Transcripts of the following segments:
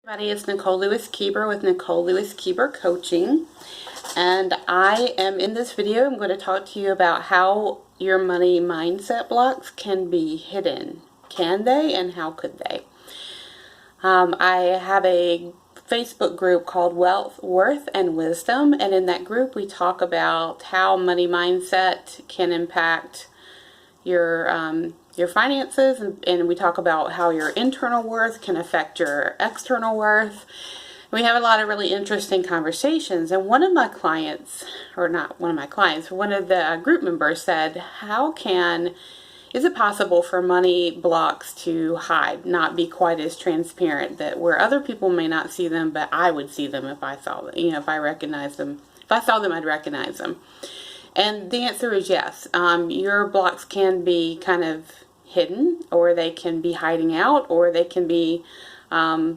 Everybody, it's Nicole Lewis-Keeber with Nicole Lewis-Keeber Coaching, and I am in this video. I'm going to talk to you about how your money mindset blocks can be hidden. Can they, and how could they? I have a Facebook group called Wealth, Worth, and Wisdom, and in that group we talk about how money mindset can impact your finances, and we talk about how your internal worth can affect your external worth. We have a lot of really interesting conversations, and one of my clients, or not one of my clients, one of the group members said, is it possible for money blocks to hide, not be quite as transparent, that where other people may not see them, but I would see them if I saw them, if I recognized them. If I saw them, I'd recognize them. And the answer is yes. Your blocks can be kind of hidden, or they can be hiding out, or they can be, they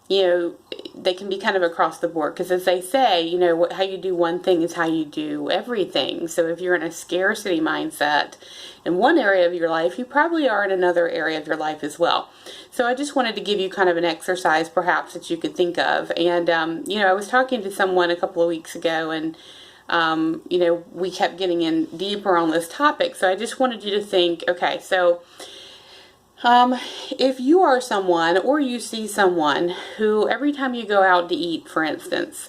can be kind of across the board. Because as they say, how you do one thing is how you do everything. So if you're in a scarcity mindset in one area of your life, you probably are in another area of your life as well. So I just wanted to give you kind of an exercise perhaps that you could think of. And, I was talking to someone a couple of weeks ago, and we kept getting in deeper on this topic. So I just wanted you to think, okay, so if you are someone, or you see someone who every time you go out to eat, for instance,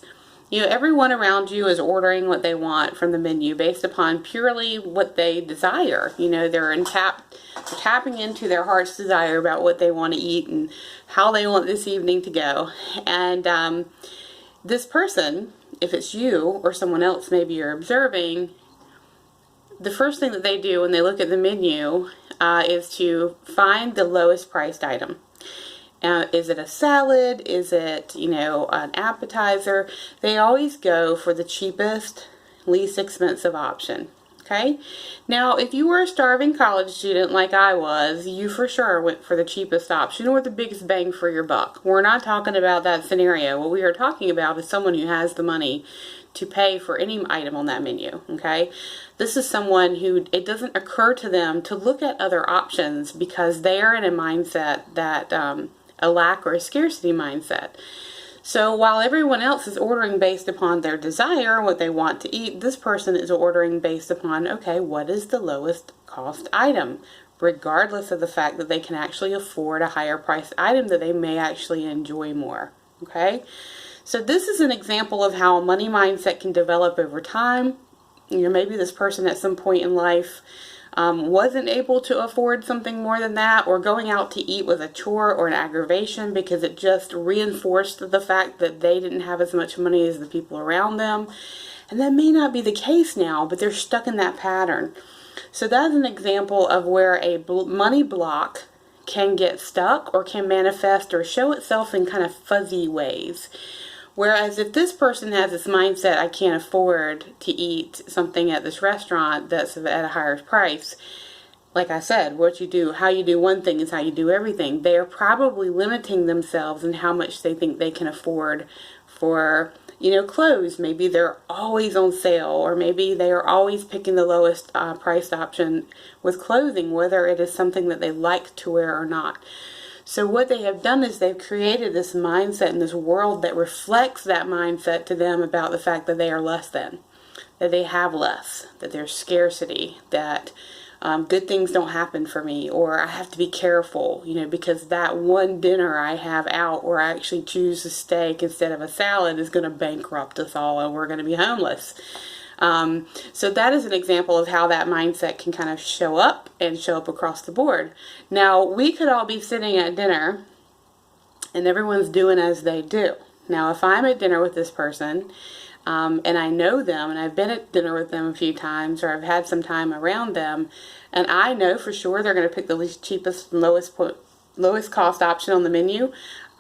everyone around you is ordering what they want from the menu based upon purely what they desire. They're tapping into their heart's desire about what they want to eat and how they want this evening to go. And this person, if it's you or someone else maybe you're observing, the first thing that they do when they look at the menu is to find the lowest priced item. Is it a salad? Is it, an appetizer? They always go for the cheapest, least expensive option. Okay? Now, if you were a starving college student like I was, you for sure went for the cheapest option or the biggest bang for your buck. We're not talking about that scenario. What we are talking about is someone who has the money to pay for any item on that menu. Okay? This is someone who it doesn't occur to them to look at other options because they are in a mindset that a lack or a scarcity mindset. So while everyone else is ordering based upon their desire, what they want to eat, this person is ordering based upon, okay, what is the lowest cost item, regardless of the fact that they can actually afford a higher priced item that they may actually enjoy more. Okay? So this is an example of how a money mindset can develop over time. Maybe this person at some point in life wasn't able to afford something more than that, or going out to eat was a chore or an aggravation because it just reinforced the fact that they didn't have as much money as the people around them. And that may not be the case now, but they're stuck in that pattern. So that's an example of where a money block can get stuck or can manifest or show itself in kind of fuzzy ways. Whereas if this person has this mindset, I can't afford to eat something at this restaurant that's at a higher price, like I said, how you do one thing is how you do everything. They are probably limiting themselves in how much they think they can afford for, clothes. Maybe they're always on sale, or maybe they are always picking the lowest priced option with clothing, whether it is something that they like to wear or not. So what they have done is they've created this mindset in this world that reflects that mindset to them about the fact that they are less than, that they have less, that there's scarcity, that good things don't happen for me, or I have to be careful, because that one dinner I have out where I actually choose a steak instead of a salad is going to bankrupt us all and we're going to be homeless. So that is an example of how that mindset can kind of show up across the board. Now, we could all be sitting at dinner and everyone's doing as they do. Now, if I'm at dinner with this person, and I know them and I've been at dinner with them a few times, or I've had some time around them, and I know for sure they're going to pick the least cheapest, lowest cost option on the menu,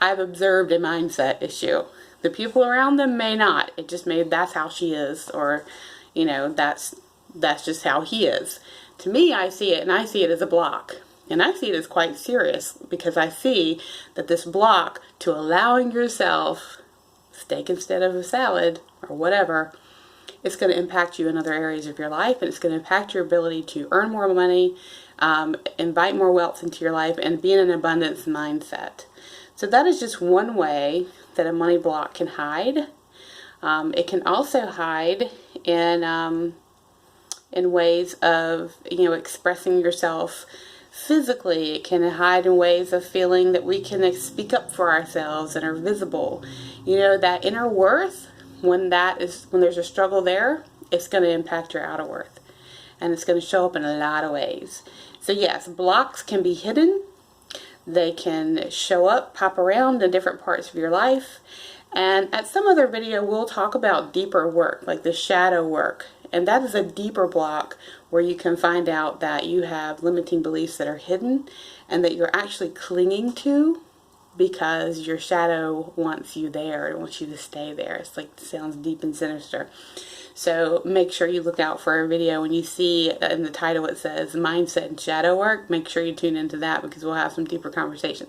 I've observed a mindset issue. The people around them may not. It just that's how she is, or that's just how he is. To me, I see it, and I see it as a block. And I see it as quite serious, because I see that this block to allowing yourself steak instead of a salad or whatever, it's going to impact you in other areas of your life, and it's going to impact your ability to earn more money, invite more wealth into your life, and be in an abundance mindset. So that is just one way that a money block can hide. It can also hide in ways of, expressing yourself physically. It can hide in ways of feeling that we can speak up for ourselves and are visible. That inner worth, when there's a struggle there, it's going to impact your outer worth. And it's going to show up in a lot of ways. So yes, blocks can be hidden. They can show up, pop around in different parts of your life. And at some other video, we'll talk about deeper work, like the shadow work. And that is a deeper block where you can find out that you have limiting beliefs that are hidden and that you're actually clinging to because your shadow wants you there. It wants you to stay there. It's like, it sounds deep and sinister. So make sure you look out for a video. When you see in the title it says mindset and shadow work, make sure you tune into that because we'll have some deeper conversation.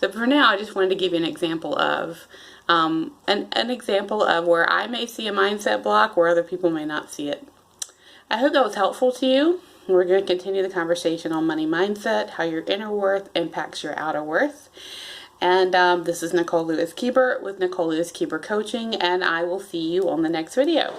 So for now, I just wanted to give you an example of an example of where I may see a mindset block where other people may not see it. I hope that was helpful to you. We're going to continue the conversation on money mindset, how your inner worth impacts your outer worth. And this is Nicole Lewis-Keeber with Nicole Lewis-Keeber Coaching, and I will see you on the next video.